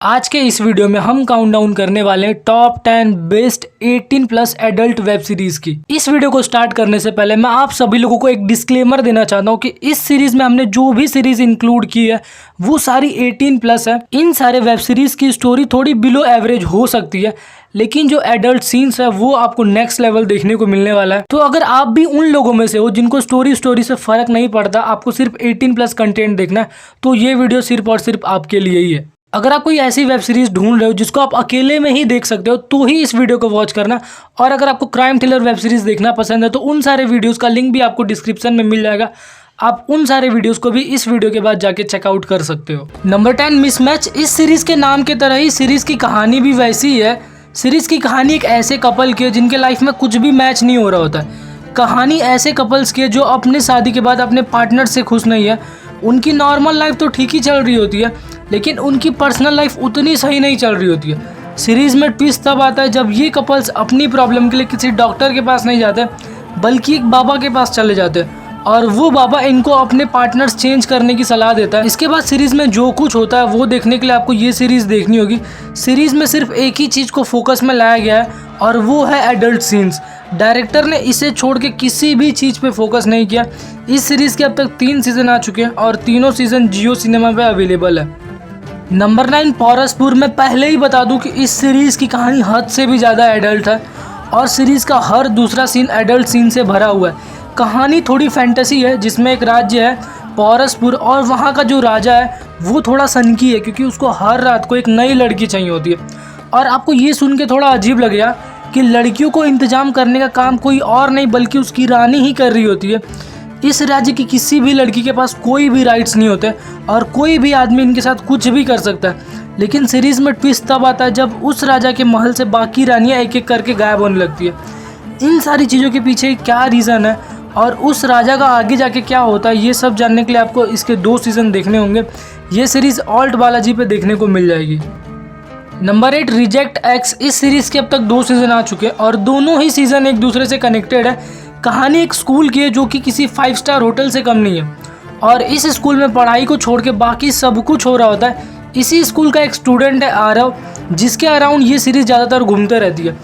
आज के इस वीडियो में हम काउंटडाउन करने वाले हैं top 10 best 18 plus adult web series की। इस वीडियो को स्टार्ट करने से पहले मैं आप सभी लोगों को एक डिस्क्लेमर देना चाहता हूं कि इस सीरीज में हमने जो भी सीरीज इंक्लूड की है वो सारी 18 प्लस है। इन सारे वेब सीरीज की स्टोरी थोड़ी बिलो एवरेज हो सकती है, लेकिन जो एडल्ट सीन्स है वो आपको नेक्स्ट लेवल देखने को मिलने वाला है। तो अगर आप भी उन लोगों में से हो जिनको स्टोरी से फर्क नहीं पड़ता, आपको सिर्फ 18 प्लस कंटेंट देखना है, तो ये वीडियो सिर्फ और सिर्फ आपके लिए ही है। अगर आप कोई ऐसी वेब सीरीज ढूंढ रहे हो जिसको आप अकेले में ही देख सकते हो तो ही इस वीडियो को वॉच करना। और अगर आपको क्राइम थ्रिलर वेब सीरीज देखना पसंद है तो उन सारे वीडियोस का लिंक भी आपको डिस्क्रिप्शन में मिल जाएगा। आप उन सारे वीडियोस को भी इस वीडियो के बाद जाके चेकआउट कर सकते हो। Number 10 mismatch. इस सीरीज के नाम की तरह ही सीरीज की कहानी भी वैसी ही है। सीरीज की कहानी एक ऐसे कपल की है जिनके लाइफ में कुछ भी मैच नहीं हो रहा होता है। कहानी ऐसे कपल्स की है जो अपने शादी के बाद अपने पार्टनर से खुश नहीं है। उनकी नॉर्मल लाइफ तो ठीक ही चल रही होती है, लेकिन उनकी पर्सनल लाइफ उतनी सही नहीं चल रही होती है। सीरीज में ट्विस्ट तब आता है जब ये कपल्स अपनी प्रॉब्लम के लिए किसी डॉक्टर के पास नहीं जाते, बल्कि एक बाबा के पास चले जाते हैं और वो बाबा इनको अपने पार्टनर्स चेंज करने की सलाह देता है। इसके बाद सीरीज में जो कुछ होता है वो देखने के लिए आपको ये सीरीज देखनी होगी। सीरीज में सिर्फ एक ही चीज़ को फोकस में लाया गया है और वो है एडल्ट सीन्स। डायरेक्टर ने इसे छोड़ के किसी भी चीज़ पे फोकस नहीं किया। इस सीरीज के अब तक 3 सीजन आ चुके हैं और तीनों सीजन जियो सिनेमा पे अवेलेबल है। नंबर 9 पोरसपुर। मैं पहले ही बता दूं कि इस सीरीज़ की कहानी हद से भी ज़्यादा एडल्ट है और सीरीज़ का हर दूसरा सीन एडल्ट सीन से भरा हुआ है। कहानी थोड़ी फैंटेसी है जिसमें एक राज्य है पोरसपुर और वहाँ का जो राजा है वो थोड़ा सनकी है क्योंकि उसको हर रात को एक नई लड़की चाहिए होती है। और आपको ये सुन के थोड़ा अजीब लगेगा कि लड़कियों को इंतजाम करने का काम कोई और नहीं बल्कि उसकी रानी ही कर रही होती है। इस राज्य की किसी भी लड़की के पास कोई भी राइट्स नहीं होते और कोई भी आदमी इनके साथ कुछ भी कर सकता है। लेकिन सीरीज़ में ट्विस्ट तब आता है जब उस राजा के महल से बाकी रानियां एक एक करके गायब होने लगती है। इन सारी चीज़ों के पीछे क्या रीज़न है और उस राजा का आगे जाके क्या होता है, ये सब जानने के लिए आपको इसके 2 सीज़न देखने होंगे। ये सीरीज़ ऑल्ट बालाजी पे देखने को मिल जाएगी। Number 8 reject x. इस सीरीज़ के अब तक 2 सीज़न आ चुके हैं और दोनों ही सीज़न एक दूसरे से कनेक्टेड है। कहानी एक स्कूल की है जो कि किसी 5 स्टार होटल से कम नहीं है और इस स्कूल में पढ़ाई को छोड़ के बाकी सब कुछ हो रहा होता है। इसी स्कूल का एक स्टूडेंट है आरव, जिसके अराउंड ये सीरीज़ ज़्यादातर घूमते रहती है।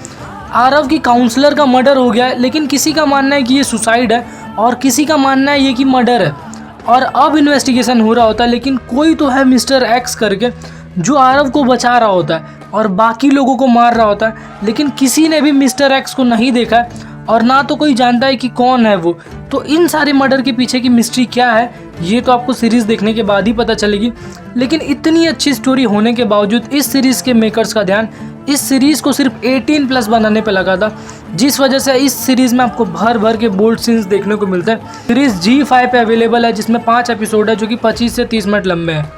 आरव की काउंसलर का मर्डर हो गया है, लेकिन किसी का मानना है कि ये सुसाइड है और किसी का मानना है ये कि मर्डर है। और अब इन्वेस्टिगेशन हो रहा होता है, लेकिन कोई तो है मिस्टर एक्स करके जो आरव को बचा रहा होता है और बाकी लोगों को मार रहा होता है। लेकिन किसी ने भी मिस्टर एक्स को नहीं देखा है और ना तो कोई जानता है कि कौन है वो। तो इन सारे मर्डर के पीछे की मिस्ट्री क्या है ये तो आपको सीरीज़ देखने के बाद ही पता चलेगी। लेकिन इतनी अच्छी स्टोरी होने के बावजूद इस सीरीज़ के मेकर्स का ध्यान इस सीरीज़ को सिर्फ 18 प्लस बनाने पे लगा था, जिस वजह से इस सीरीज़ में आपको भर भर के बोल्ड सीन्स देखने को मिलते हैं। सीरीज़ G5 पे अवेलेबल है जिसमें 5 एपिसोड है जो कि 25 से 30 मिनट लंबे हैं।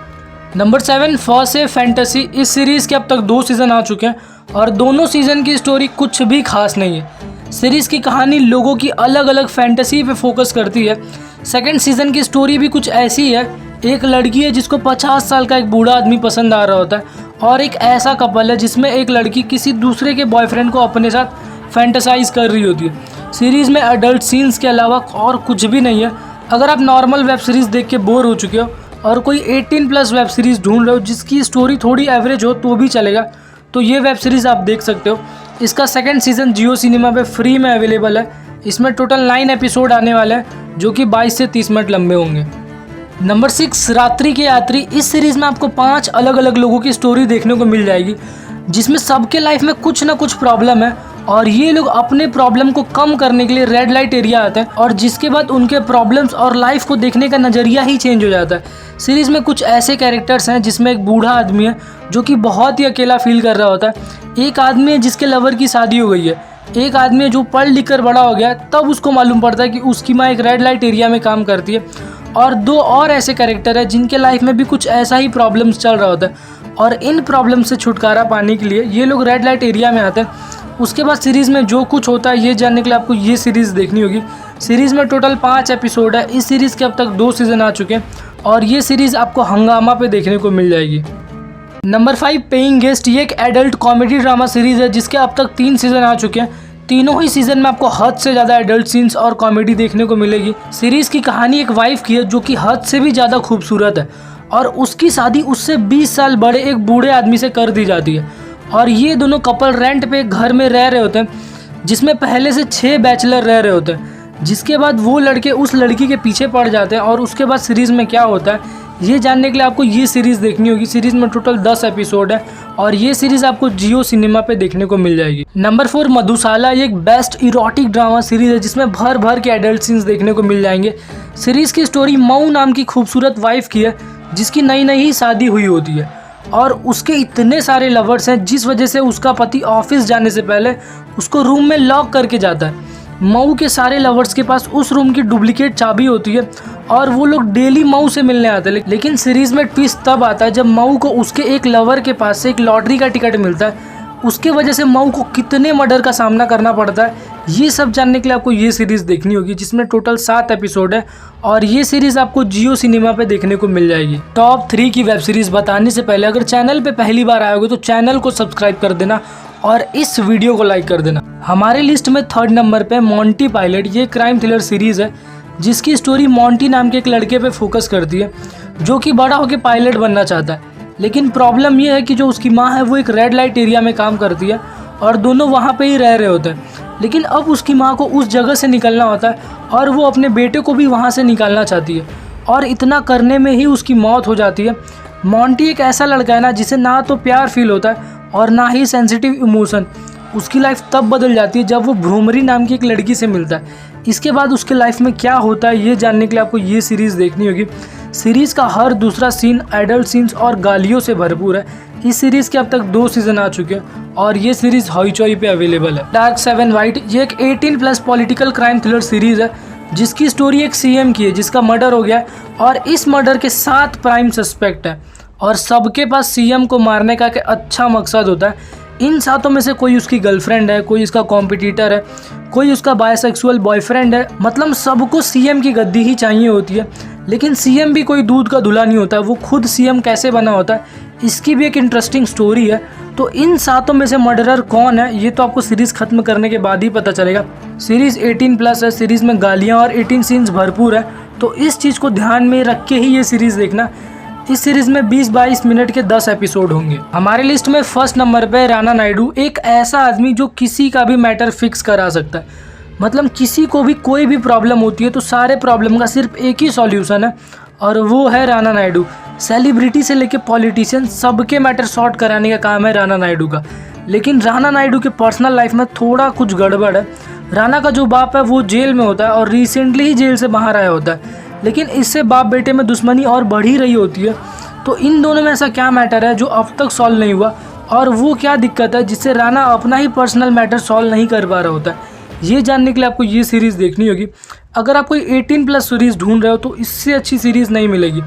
Number 7 Fosse fantasy. इस सीरीज़ के अब तक 2 सीज़न आ चुके हैं और दोनों सीज़न की स्टोरी कुछ भी खास नहीं है। सीरीज़ की कहानी लोगों की अलग अलग फैंटेसी पे फोकस करती है। सेकंड सीज़न की स्टोरी भी कुछ ऐसी है। एक लड़की है जिसको 50 साल का एक बूढ़ा आदमी पसंद आ रहा होता है और एक ऐसा कपल है जिसमें एक लड़की किसी दूसरे के बॉयफ्रेंड को अपने साथ फैंटेसाइज कर रही होती है। सीरीज़ में एडल्ट सीन्स के अलावा और कुछ भी नहीं है। अगर आप नॉर्मल वेब सीरीज़ देख के बोर हो चुके हो और कोई 18 प्लस वेब सीरीज़ ढूंढ रहे हो जिसकी स्टोरी थोड़ी एवरेज हो तो भी चलेगा, तो ये वेब सीरीज़ आप देख सकते हो। इसका 2nd सीज़न जियो सिनेमा पे फ्री में अवेलेबल है। इसमें टोटल 9 एपिसोड आने वाले हैं जो कि 22 से 30 मिनट लंबे होंगे। नंबर 6 रात्रि के यात्री। इस सीरीज़ में आपको 5 अलग अलग लोगों की स्टोरी देखने को मिल जाएगी जिसमें सबके लाइफ में कुछ ना कुछ प्रॉब्लम है और ये लोग अपने प्रॉब्लम को कम करने के लिए रेड लाइट एरिया आते हैं और जिसके बाद उनके प्रॉब्लम्स और लाइफ को देखने का नज़रिया ही चेंज हो जाता है। सीरीज़ में कुछ ऐसे कैरेक्टर्स हैं जिसमें एक बूढ़ा आदमी है जो कि बहुत ही अकेला फील कर रहा होता है। एक आदमी है जिसके लवर की शादी हो गई है। एक आदमी है जो पढ़ लिख कर बड़ा हो गया है, तब उसको मालूम पड़ता है कि उसकी माँ एक रेड लाइट एरिया में काम करती है। और 2 और ऐसे कैरेक्टर है जिनके लाइफ में भी कुछ ऐसा ही प्रॉब्लम्स चल रहा होता है और इन प्रॉब्लम से छुटकारा पाने के लिए ये लोग रेड लाइट एरिया में आते हैं। उसके बाद सीरीज़ में जो कुछ होता है ये जानने के लिए आपको ये सीरीज़ देखनी होगी। सीरीज़ में टोटल 5 एपिसोड है। इस सीरीज़ के अब तक 2 सीज़न आ चुके हैं और ये सीरीज़ आपको हंगामा पे देखने को मिल जाएगी। Number 5 paying guest. ये एक एडल्ट कॉमेडी ड्रामा सीरीज़ है जिसके अब तक 3 सीज़न आ चुके हैं। तीनों ही सीज़न में आपको हद से ज़्यादा एडल्ट सीन्स और कॉमेडी देखने को मिलेगी। सीरीज़ की कहानी एक वाइफ की है जो कि हद से भी ज़्यादा खूबसूरत है और उसकी शादी उससे 20 साल बड़े एक बूढ़े आदमी से कर दी जाती है। और ये दोनों कपल रेंट पे एक घर में रह रहे होते हैं जिसमें पहले से 6 बैचलर रह रहे होते हैं। जिसके बाद वो लड़के उस लड़की के पीछे पड़ जाते हैं और उसके बाद सीरीज़ में क्या होता है ये जानने के लिए आपको ये सीरीज़ देखनी होगी। सीरीज़ में टोटल 10 एपिसोड है और ये सीरीज़ आपको जियो सिनेमा पे देखने को मिल जाएगी। नंबर 4 मधुशाला, ये एक बेस्ट इरोटिक ड्रामा सीरीज़ है जिसमें भर भर के एडल्ट सीन्स देखने को मिल जाएंगे। सीरीज़ की स्टोरी मऊ नाम की खूबसूरत वाइफ की है जिसकी नई नई ही शादी हुई होती है और उसके इतने सारे लवर्स हैं जिस वजह से उसका पति ऑफिस जाने से पहले उसको रूम में लॉक करके जाता है। मऊ के सारे लवर्स के पास उस रूम की डुप्लीकेट चाबी होती है और वो लोग डेली मऊ से मिलने आते हैं। लेकिन सीरीज में ट्विस्ट तब आता है जब मऊ को उसके एक लवर के पास से एक लॉटरी का टिकट मिलता है। उसके वजह से मऊ को कितने मर्डर का सामना करना पड़ता है ये सब जानने के लिए आपको ये सीरीज़ देखनी होगी जिसमें टोटल 7 एपिसोड है और ये सीरीज़ आपको जियो सिनेमा पे देखने को मिल जाएगी। टॉप 3 की वेब सीरीज़ बताने से पहले अगर चैनल पे पहली बार आए होगे तो चैनल को सब्सक्राइब कर देना और इस वीडियो को लाइक कर देना। हमारे लिस्ट में 3rd नंबर पे मोंटी पायलट, ये क्राइम थ्रिलर सीरीज़ है जिसकी स्टोरी मोंटी नाम के एक लड़के पे फोकस करती है जो कि बड़ा होकर पायलट बनना चाहता है। लेकिन प्रॉब्लम ये है कि जो उसकी माँ है वो एक रेड लाइट एरिया में काम करती है और दोनों वहाँ पे ही रह रहे होते हैं। लेकिन अब उसकी माँ को उस जगह से निकलना होता है और वो अपने बेटे को भी वहाँ से निकालना चाहती है और इतना करने में ही उसकी मौत हो जाती है। मोंटी एक ऐसा लड़का है ना जिसे ना तो प्यार फील होता है और ना ही सेंसिटिव इमोशन। उसकी लाइफ तब बदल जाती है जब वो भ्रूमरी नाम की एक लड़की से मिलता है। इसके बाद उसके लाइफ में क्या होता है ये जानने के लिए आपको ये सीरीज़ देखनी होगी। सीरीज़ का हर दूसरा सीन एडल्ट सीन्स और गालियों से भरपूर है। इस सीरीज़ के अब तक 2 सीज़न आ चुके हैं और ये सीरीज़ हॉइचॉई पे अवेलेबल है। डार्क 7 वाइट, ये एक 18+ पॉलिटिकल क्राइम थ्रिलर सीरीज़ है जिसकी स्टोरी एक सीएम की है जिसका मर्डर हो गया है और इस मर्डर के 7 प्राइम सस्पेक्ट हैं और सबके पास सीएम को मारने का एक अच्छा मकसद होता है। इन 7 में से कोई उसकी गर्लफ्रेंड है, कोई उसका कॉम्पिटिटर है, कोई उसका बायसेक्सुअल बॉयफ्रेंड है। मतलब सबको सीएम की गद्दी ही चाहिए होती है। लेकिन सीएम भी कोई दूध का धुला नहीं होता है, वो खुद सीएम कैसे बना होता है इसकी भी एक इंटरेस्टिंग स्टोरी है। तो इन 7 में से मर्डरर कौन है ये तो आपको सीरीज़ ख़त्म करने के बाद ही पता चलेगा। सीरीज़ 18+ है, सीरीज़ में गालियाँ और 18 सीन्स भरपूर है तो इस चीज़ को ध्यान में रख के ही ये सीरीज़ देखना। इस सीरीज़ में 20-22 मिनट के 10 एपिसोड होंगे। हमारे लिस्ट में 1st नंबर पे राणा नायडू, एक ऐसा आदमी जो किसी का भी मैटर फिक्स करा सकता है। मतलब किसी को भी कोई भी प्रॉब्लम होती है तो सारे प्रॉब्लम का सिर्फ एक ही सॉल्यूशन है और वो है राणा नायडू। सेलिब्रिटी से लेके पॉलिटिशियन सबके मैटर सॉर्ट कराने का काम है राणा नायडू का। लेकिन राणा नायडू के पर्सनल लाइफ में थोड़ा कुछ गड़बड़ है। राणा का जो बाप है वो जेल में होता है और रिसेंटली ही जेल से बाहर आया होता है। लेकिन इससे बाप बेटे में दुश्मनी और बढ़ ही रही होती है। तो इन दोनों में ऐसा क्या मैटर है जो अब तक सॉल्व नहीं हुआ और वो क्या दिक्कत है जिससे राणा अपना ही पर्सनल मैटर सॉल्व नहीं कर पा रहा होता है ये जानने के लिए आपको ये सीरीज़ देखनी होगी। अगर आप कोई 18+ सीरीज़ ढूंढ रहे हो तो इससे अच्छी सीरीज़ नहीं मिलेगी।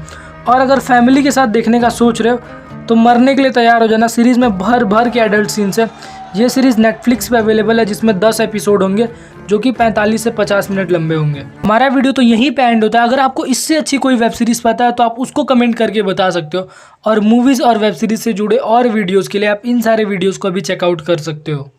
और अगर फैमिली के साथ देखने का सोच रहे हो तो मरने के लिए तैयार हो जाना। सीरीज़ में भर भर के एडल्ट सीन्स है। ये सीरीज़ नेटफ्लिक्स पे अवेलेबल है जिसमें 10 एपिसोड होंगे जो कि 45 से 50 मिनट लंबे होंगे। हमारा वीडियो तो यहीं पे एंड होता है। अगर आपको इससे अच्छी कोई वेब सीरीज़ पता है तो आप उसको कमेंट करके बता सकते हो और मूवीज़ और वेब सीरीज़ से जुड़े और वीडियोज़ के लिए आप इन सारे वीडियोज़ को भी चेकआउट कर सकते हो।